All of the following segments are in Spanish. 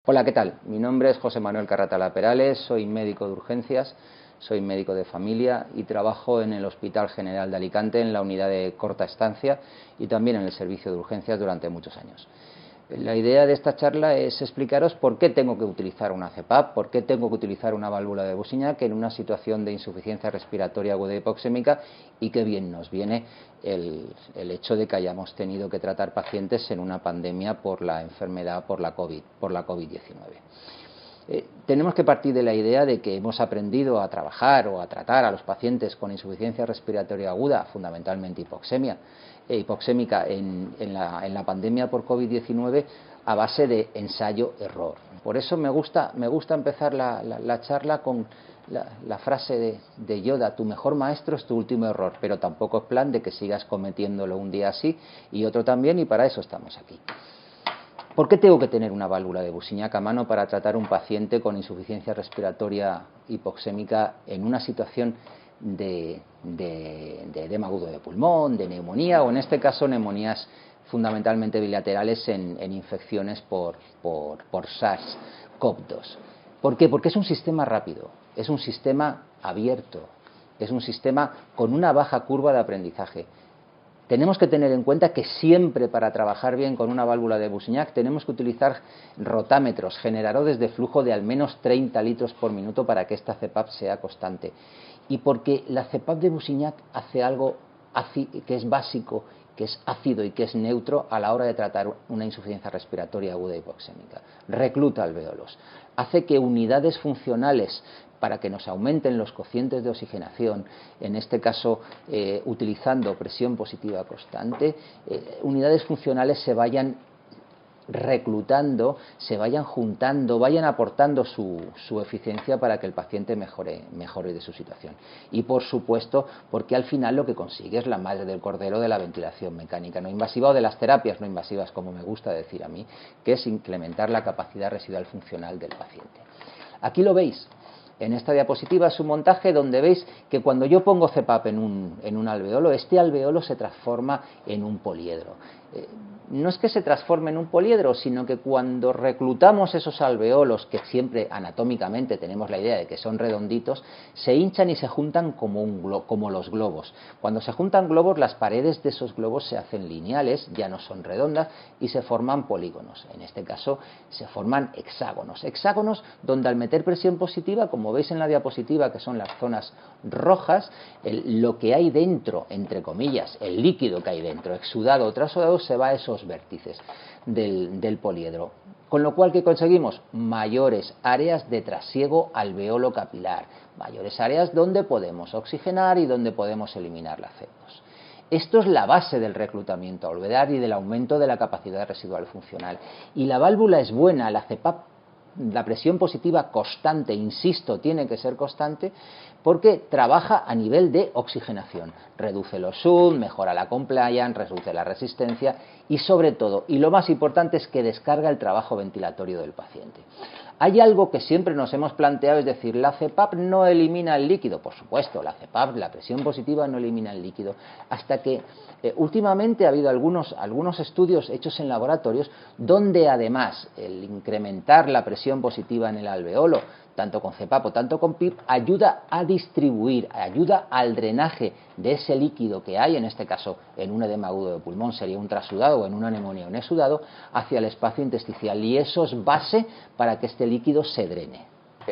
Hola, ¿qué tal? Mi nombre es José Manuel Carratala Perales, soy médico de urgencias, soy médico de familia y trabajo en el Hospital General de Alicante en la unidad de corta estancia y también en el servicio de urgencias durante muchos años. La idea de esta charla es explicaros por qué tengo que utilizar una CPAP, por qué tengo que utilizar una válvula de Bussignac en una situación de insuficiencia respiratoria aguda hipoxémica y qué bien nos viene el hecho de que hayamos tenido que tratar pacientes en una pandemia por la enfermedad, por la COVID-19. Tenemos que partir de la idea de que hemos aprendido a trabajar o a tratar a los pacientes con insuficiencia respiratoria aguda, fundamentalmente hipoxémica en la pandemia por COVID-19 a base de ensayo-error. Por eso me gusta empezar la charla con la frase de Yoda: tu mejor maestro es tu último error, pero tampoco es plan de que sigas cometiéndolo un día sí y otro también, y para eso estamos aquí. ¿Por qué tengo que tener una válvula de Bussignac a mano para tratar a un paciente con insuficiencia respiratoria hipoxémica en una situación de edema agudo de pulmón, de neumonía, o en este caso neumonías fundamentalmente bilaterales en infecciones por SARS-CoV-2? ¿Por qué? Porque es un sistema rápido, es un sistema abierto, es un sistema con una baja curva de aprendizaje. Tenemos que tener en cuenta que siempre, para trabajar bien con una válvula de Bussignac, tenemos que utilizar rotámetros, generadores de flujo de al menos 30 litros por minuto para que esta CPAP sea constante. Y porque la CPAP de Bussignac hace algo que es básico, que es ácido y que es neutro a la hora de tratar una insuficiencia respiratoria aguda hipoxémica. Recluta alvéolos, hace que unidades funcionales para que nos aumenten los cocientes de oxigenación, en este caso utilizando presión positiva constante, unidades funcionales se vayan reclutando, se vayan juntando, vayan aportando su eficiencia para que el paciente mejore de su situación. Y por supuesto, porque al final lo que consigue es la madre del cordero de la ventilación mecánica no invasiva, o de las terapias no invasivas, como me gusta decir a mí, que es incrementar la capacidad residual funcional del paciente. Aquí lo veis. En esta diapositiva es un montaje donde veis que cuando yo pongo CPAP en un alveolo, este alveolo se transforma en un poliedro. No es que se transforme en un poliedro, sino que cuando reclutamos esos alveolos, que siempre anatómicamente tenemos la idea de que son redonditos, se hinchan y se juntan como los globos. Cuando se juntan globos, las paredes de esos globos se hacen lineales, ya no son redondas, y se forman polígonos. En este caso se forman hexágonos. Hexágonos donde al meter presión positiva, como veis en la diapositiva, que son las zonas rojas, lo que hay dentro, entre comillas, el líquido que hay dentro, exudado o trasudado, se va a esos vértices del poliedro. Con lo cual, ¿qué conseguimos? Mayores áreas de trasiego alveolo capilar, mayores áreas donde podemos oxigenar y donde podemos eliminar la CO2. Esto es la base del reclutamiento alveolar y del aumento de la capacidad residual funcional. Y la válvula es buena, la CPAP, la presión positiva constante, insisto, tiene que ser constante, porque trabaja a nivel de oxigenación, reduce los SUD, mejora la compliance, reduce la resistencia y sobre todo, y lo más importante, es que descarga el trabajo ventilatorio del paciente. Hay algo que siempre nos hemos planteado, es decir, la CPAP no elimina el líquido. Por supuesto, la CPAP, la presión positiva, no elimina el líquido, hasta que últimamente ha habido algunos estudios hechos en laboratorios donde además el incrementar la presión positiva en el alveolo, tanto con CPAP o tanto con PIP, ayuda a distribuir, ayuda al drenaje de ese líquido que hay, en este caso en un edema agudo de pulmón sería un trasudado, o en una neumonía un exudado, hacia el espacio intersticial, y eso es base para que este líquido se drene.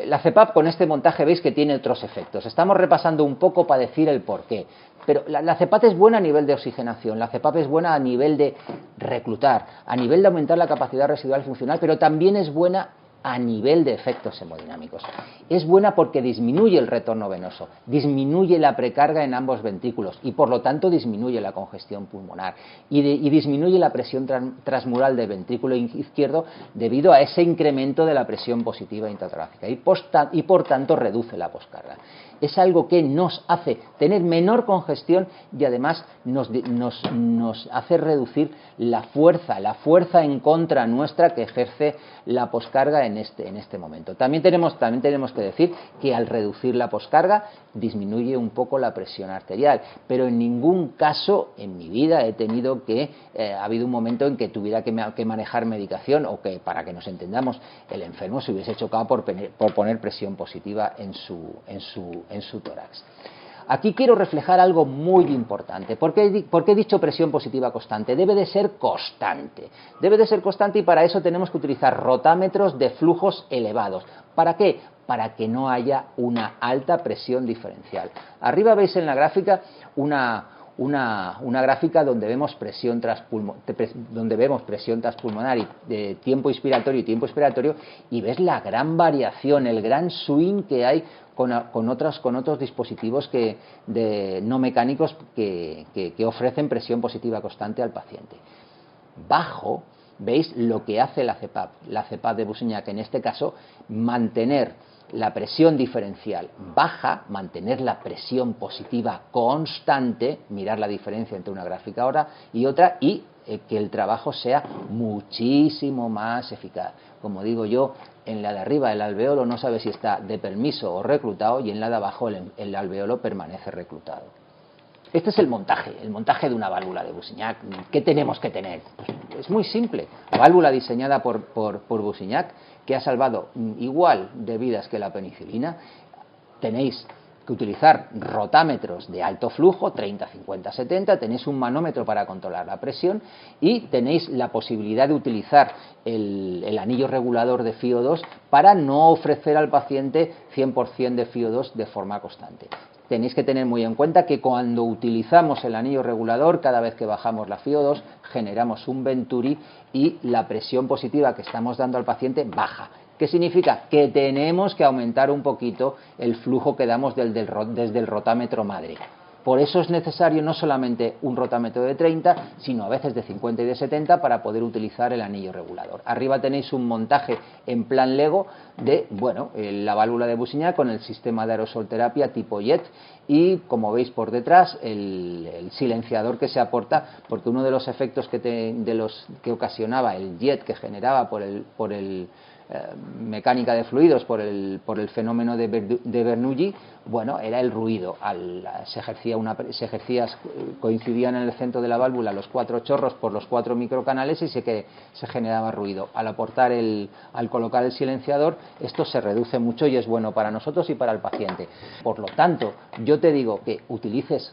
La CPAP, con este montaje, veis que tiene otros efectos. Estamos repasando un poco para decir el porqué. Pero la CPAP es buena a nivel de oxigenación, la CPAP es buena a nivel de reclutar, a nivel de aumentar la capacidad residual funcional, pero también es buena a nivel de efectos hemodinámicos. Es buena porque disminuye el retorno venoso, disminuye la precarga en ambos ventrículos y por lo tanto disminuye la congestión pulmonar y disminuye la presión transmural del ventrículo izquierdo debido a ese incremento de la presión positiva intratorácica y por tanto reduce la poscarga. es algo que nos hace tener menor congestión y además nos hace reducir la fuerza en contra nuestra que ejerce la poscarga en este momento. También tenemos que decir que al reducir la poscarga disminuye un poco la presión arterial, pero en ningún caso en mi vida he tenido que, ha habido un momento en que tuviera que manejar medicación o que, para que nos entendamos, el enfermo se hubiese chocado por poner presión positiva en su tórax. Aquí quiero reflejar algo muy importante. ¿Por qué he dicho presión positiva constante? Debe de ser constante. Debe de ser constante y para eso tenemos que utilizar rotámetros de flujos elevados. ¿Para qué? Para que no haya una alta presión diferencial. Arriba veis en la gráfica una gráfica donde vemos presión transpulmonar y de tiempo inspiratorio y ves la gran variación, el gran swing que hay con otros dispositivos no mecánicos que ofrecen presión positiva constante al paciente. Bajo, veis lo que hace la CPAP de Buzignac, en este caso, mantener la presión diferencial baja, mantener la presión positiva constante, mirar la diferencia entre una gráfica ahora y otra, y que el trabajo sea muchísimo más eficaz. Como digo yo, en la de arriba el alveolo no sabe si está de permiso o reclutado, y en la de abajo el alveolo permanece reclutado. Este es el montaje de una válvula de Buzignac. ¿Qué tenemos que tener? Pues es muy simple. Válvula diseñada por Buzignac, que ha salvado igual de vidas que la penicilina. Tenéis que utilizar rotámetros de alto flujo, 30, 50, 70, tenéis un manómetro para controlar la presión y tenéis la posibilidad de utilizar el anillo regulador de FiO2 para no ofrecer al paciente 100% de FiO2 de forma constante. Tenéis que tener muy en cuenta que cuando utilizamos el anillo regulador, cada vez que bajamos la FiO2, generamos un Venturi y la presión positiva que estamos dando al paciente baja. ¿Qué significa? Que tenemos que aumentar un poquito el flujo que damos desde el rotámetro madre. Por eso es necesario no solamente un rotámetro de 30, sino a veces de 50 y de 70 para poder utilizar el anillo regulador. Arriba tenéis un montaje en plan Lego de, la válvula de Buzignac con el sistema de aerosolterapia tipo JET y, como veis por detrás, el silenciador que se aporta, porque uno de los efectos que ocasionaba el JET que generaba por el mecánica de fluidos por el fenómeno de Bernoulli, era el ruido. Coincidían en el centro de la válvula los 4 chorros por los 4 microcanales y se generaba ruido. Al colocar el silenciador, esto se reduce mucho y es bueno para nosotros y para el paciente. Por lo tanto, yo te digo que utilices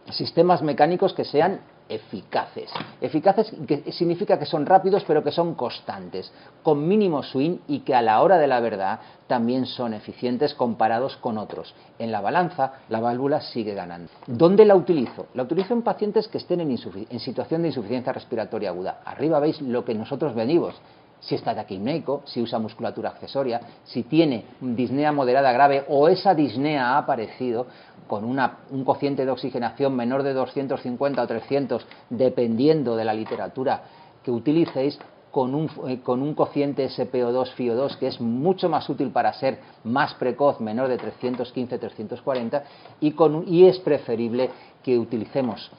sistemas mecánicos que sean eficaces. Eficaces que significa que son rápidos pero que son constantes, con mínimo swing y que a la hora de la verdad también son eficientes comparados con otros. En la balanza la válvula sigue ganando. ¿Dónde la utilizo? La utilizo en pacientes que estén en situación de insuficiencia respiratoria aguda. Arriba veis lo que nosotros venimos. Si está taquipneico, si usa musculatura accesoria, si tiene disnea moderada grave o esa disnea ha aparecido con un cociente de oxigenación menor de 250 o 300, dependiendo de la literatura que utilicéis, con un cociente SpO2 FiO2 que es mucho más útil para ser más precoz, menor de 315, 340, y es preferible que utilicemos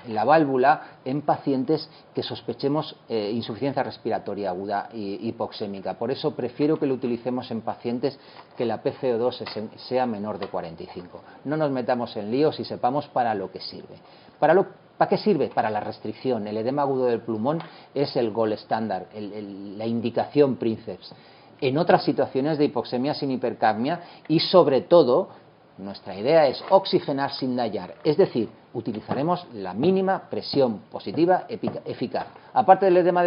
la válvula en pacientes que sospechemos insuficiencia respiratoria aguda hipoxémica. Por eso prefiero que lo utilicemos en pacientes que la PCO2 sea menor de 45. No nos metamos en líos y sepamos para lo que sirve. ¿Para qué sirve? Para la restricción. El edema agudo del pulmón es el gold estándar, la indicación princeps. En otras situaciones de hipoxemia sin hipercapnia y sobre todo, nuestra idea es oxigenar sin dañar, es decir, utilizaremos la mínima presión positiva eficaz. Aparte del edema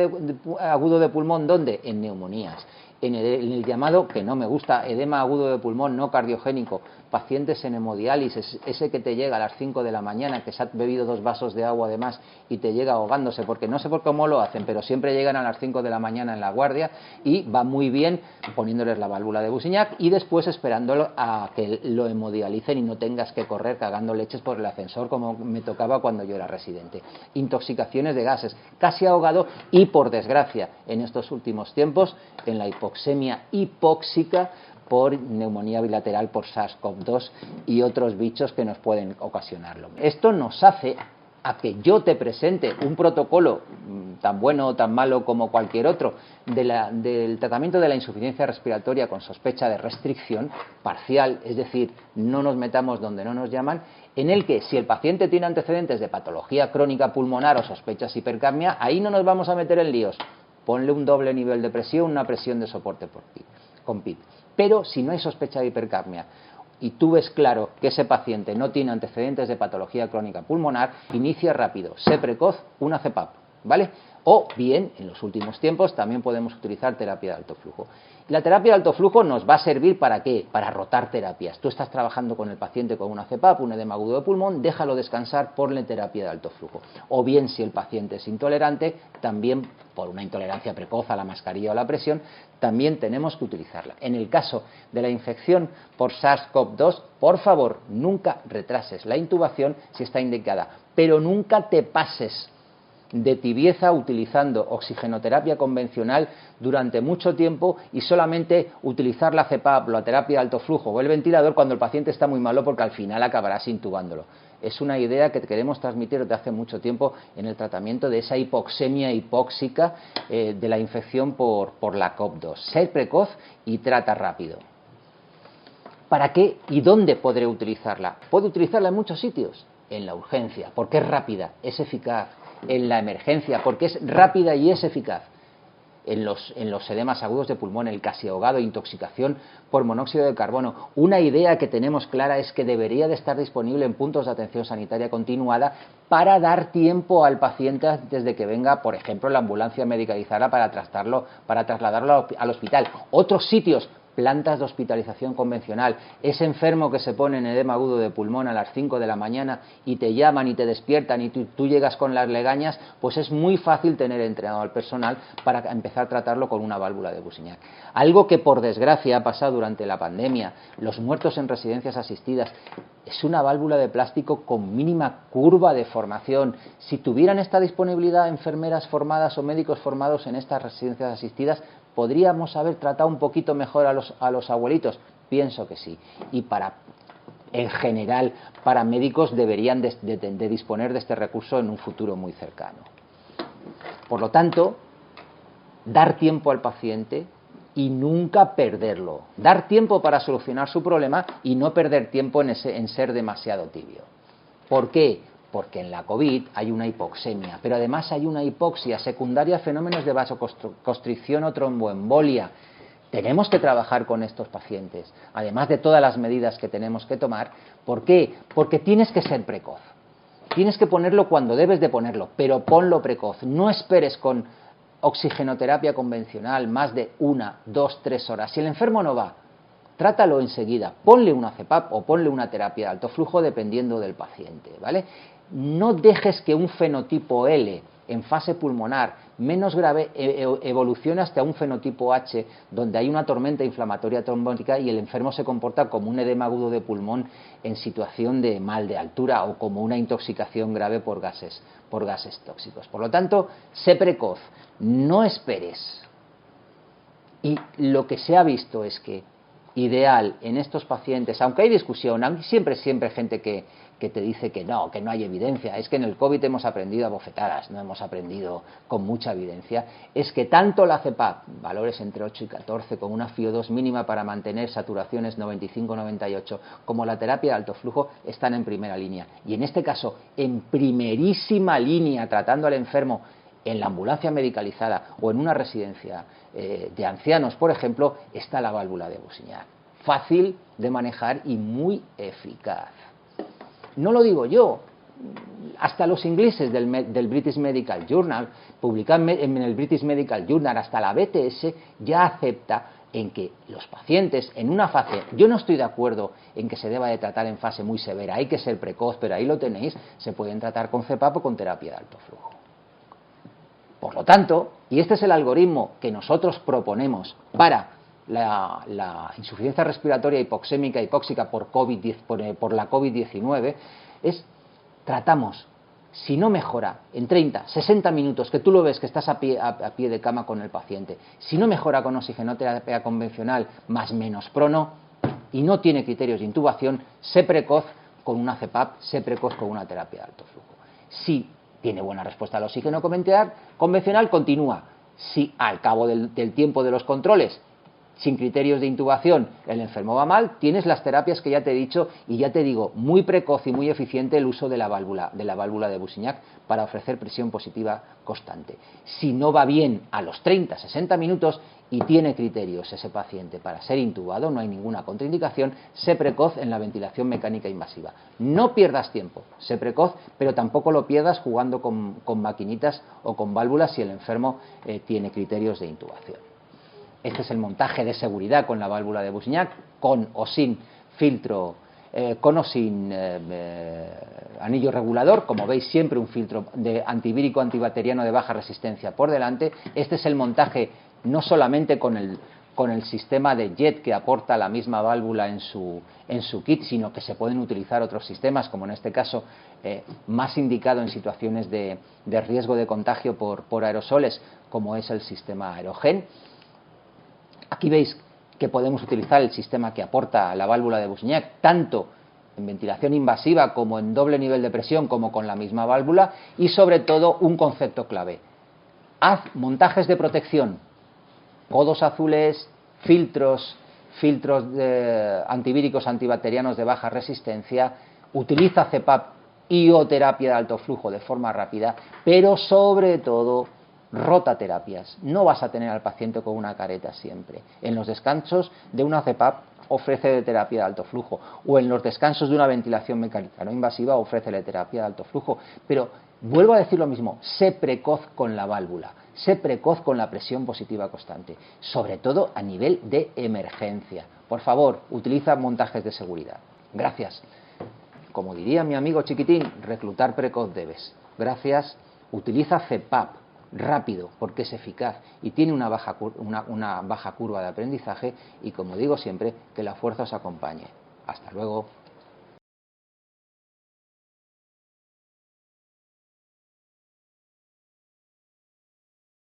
agudo de pulmón, ¿dónde? En neumonías. En el llamado, que no me gusta, edema agudo de pulmón no cardiogénico, pacientes en hemodiálisis, ese que te llega a las 5 de la mañana, que se ha bebido 2 vasos de agua además y te llega ahogándose, porque no sé por cómo lo hacen, pero siempre llegan a las 5 de la mañana en la guardia y va muy bien poniéndoles la válvula de Buzignac y después esperándolo a que lo hemodialicen y no tengas que correr cagando leches por el ascensor como me tocaba cuando yo era residente. Intoxicaciones de gases, casi ahogado y, por desgracia, en estos últimos tiempos, en la hipoxemia hipóxica, por neumonía bilateral por SARS-CoV-2 y otros bichos que nos pueden ocasionarlo. Esto nos hace a que yo te presente un protocolo tan bueno o tan malo como cualquier otro del tratamiento de la insuficiencia respiratoria con sospecha de restricción parcial, es decir, no nos metamos donde no nos llaman, en el que si el paciente tiene antecedentes de patología crónica pulmonar o sospechas de hipercapnia, ahí no nos vamos a meter en líos. Ponle un doble nivel de presión, una presión de soporte con PIP. Pero si no hay sospecha de hipercapnia y tú ves claro que ese paciente no tiene antecedentes de patología crónica pulmonar, inicia rápido, sé precoz, una CPAP, ¿vale? O bien, en los últimos tiempos, también podemos utilizar terapia de alto flujo. La terapia de alto flujo nos va a servir ¿para qué? Para rotar terapias. Tú estás trabajando con el paciente con una CPAP, un edema agudo de pulmón, déjalo descansar, ponle terapia de alto flujo. O bien, si el paciente es intolerante, también por una intolerancia precoz a la mascarilla o a la presión, también tenemos que utilizarla. En el caso de la infección por SARS-CoV-2, por favor, nunca retrases la intubación si está indicada, pero nunca te pases de tibieza utilizando oxigenoterapia convencional durante mucho tiempo y solamente utilizar la CPAP, la terapia de alto flujo o el ventilador cuando el paciente está muy malo, porque al final acabarás intubándolo. Es una idea que queremos transmitir desde hace mucho tiempo en el tratamiento de esa hipoxemia hipóxica de la infección por la CoV-2. Ser precoz y trata rápido. ¿Para qué y dónde podré utilizarla? Puedo utilizarla en muchos sitios. En la urgencia, porque es rápida, es eficaz. En la emergencia, porque es rápida y es eficaz. En los edemas agudos de pulmón, el casi ahogado, intoxicación por monóxido de carbono. Una idea que tenemos clara es que debería de estar disponible en puntos de atención sanitaria continuada para dar tiempo al paciente antes de que venga, por ejemplo, la ambulancia medicalizada para trasladarlo al hospital. Otros sitios, plantas de hospitalización convencional, ese enfermo que se pone en edema agudo de pulmón a las 5 de la mañana y te llaman y te despiertan y tú llegas con las legañas, pues es muy fácil tener entrenado al personal para empezar a tratarlo con una válvula de Busignac. Algo que por desgracia ha pasado durante la pandemia, los muertos en residencias asistidas, es una válvula de plástico con mínima curva de formación. Si tuvieran esta disponibilidad enfermeras formadas o médicos formados en estas residencias asistidas, ¿podríamos haber tratado un poquito mejor a los abuelitos? Pienso que sí. Y en general, para médicos deberían de disponer de este recurso en un futuro muy cercano. Por lo tanto, dar tiempo al paciente y nunca perderlo. Dar tiempo para solucionar su problema y no perder tiempo en ser demasiado tibio. ¿Por qué? Porque en la COVID hay una hipoxemia, pero además hay una hipoxia secundaria a fenómenos de vasoconstricción o tromboembolia. Tenemos que trabajar con estos pacientes, además de todas las medidas que tenemos que tomar. ¿Por qué? Porque tienes que ser precoz. Tienes que ponerlo cuando debes de ponerlo, pero ponlo precoz. No esperes con oxigenoterapia convencional más de 1, 2, 3 horas. Si el enfermo no va, trátalo enseguida. Ponle una CPAP o ponle una terapia de alto flujo dependiendo del paciente, ¿vale? No dejes que un fenotipo L en fase pulmonar menos grave evolucione hasta un fenotipo H, donde hay una tormenta inflamatoria trombótica y el enfermo se comporta como un edema agudo de pulmón en situación de mal de altura o como una intoxicación grave por gases tóxicos. Por lo tanto, sé precoz, no esperes. Y lo que se ha visto es que ideal en estos pacientes, aunque hay discusión, hay siempre gente que te dice que no hay evidencia, es que en el COVID hemos aprendido a bofetadas, no hemos aprendido con mucha evidencia, es que tanto la CPAP, valores entre 8 y 14, con una FiO2 mínima para mantener saturaciones 95-98, como la terapia de alto flujo, están en primera línea. Y en este caso, en primerísima línea, tratando al enfermo en la ambulancia medicalizada o en una residencia de ancianos, por ejemplo, está la válvula de Busignac. Fácil de manejar y muy eficaz. No lo digo yo, hasta los ingleses del British Medical Journal, publican en el British Medical Journal, hasta la BTS ya acepta en que los pacientes en una fase, yo no estoy de acuerdo en que se deba de tratar en fase muy severa, hay que ser precoz, pero ahí lo tenéis, se pueden tratar con CPAP o con terapia de alto flujo. Por lo tanto, y este es el algoritmo que nosotros proponemos para la insuficiencia respiratoria hipoxémica hipóxica por la COVID-19, tratamos Si no mejora en 30, 60 minutos, que tú lo ves que estás a pie de cama con el paciente, si no mejora con oxigenoterapia convencional más menos prono y no tiene criterios de intubación, sé precoz con una CPAP, sé precoz con una terapia de alto flujo. Si tiene buena respuesta al oxígeno convencional, continúa. Si al cabo del tiempo de los controles, sin criterios de intubación, el enfermo va mal, tienes las terapias que ya te he dicho y ya te digo, muy precoz y muy eficiente el uso de la válvula de Bousignac para ofrecer presión positiva constante. Si no va bien a los 30, 60 minutos y tiene criterios ese paciente para ser intubado, no hay ninguna contraindicación, sé precoz en la ventilación mecánica invasiva. No pierdas tiempo, sé precoz, pero tampoco lo pierdas jugando con maquinitas o con válvulas si el enfermo tiene criterios de intubación. Este es el montaje de seguridad con la válvula de Bousignac, con o sin filtro, con o sin anillo regulador, como veis siempre un filtro de antivírico antibacteriano de baja resistencia por delante. Este es el montaje no solamente con el sistema de JET que aporta la misma válvula en su kit, sino que se pueden utilizar otros sistemas, como en este caso más indicado en situaciones de riesgo de contagio por aerosoles, como es el sistema Aerogen. Aquí veis que podemos utilizar el sistema que aporta la válvula de Bousignac, tanto en ventilación invasiva como en doble nivel de presión, como con la misma válvula, y sobre todo un concepto clave: haz montajes de protección, codos azules, filtros antivíricos antibacterianos de baja resistencia, utiliza CPAP y o terapia de alto flujo de forma rápida, pero sobre todo rota terapias. No vas a tener al paciente con una careta siempre. En los descansos de una CPAP ofrece terapia de alto flujo, o en los descansos de una ventilación mecánica no invasiva ofrece terapia de alto flujo. Pero vuelvo a decir lo mismo, sé precoz con la válvula, sé precoz con la presión positiva constante, sobre todo a nivel de emergencia. Por favor, utiliza montajes de seguridad. Gracias. Como diría mi amigo chiquitín, reclutar precoz debes. Gracias. Utiliza CPAP rápido, porque es eficaz y tiene una baja curva de aprendizaje, y como digo siempre, que la fuerza os acompañe. Hasta luego.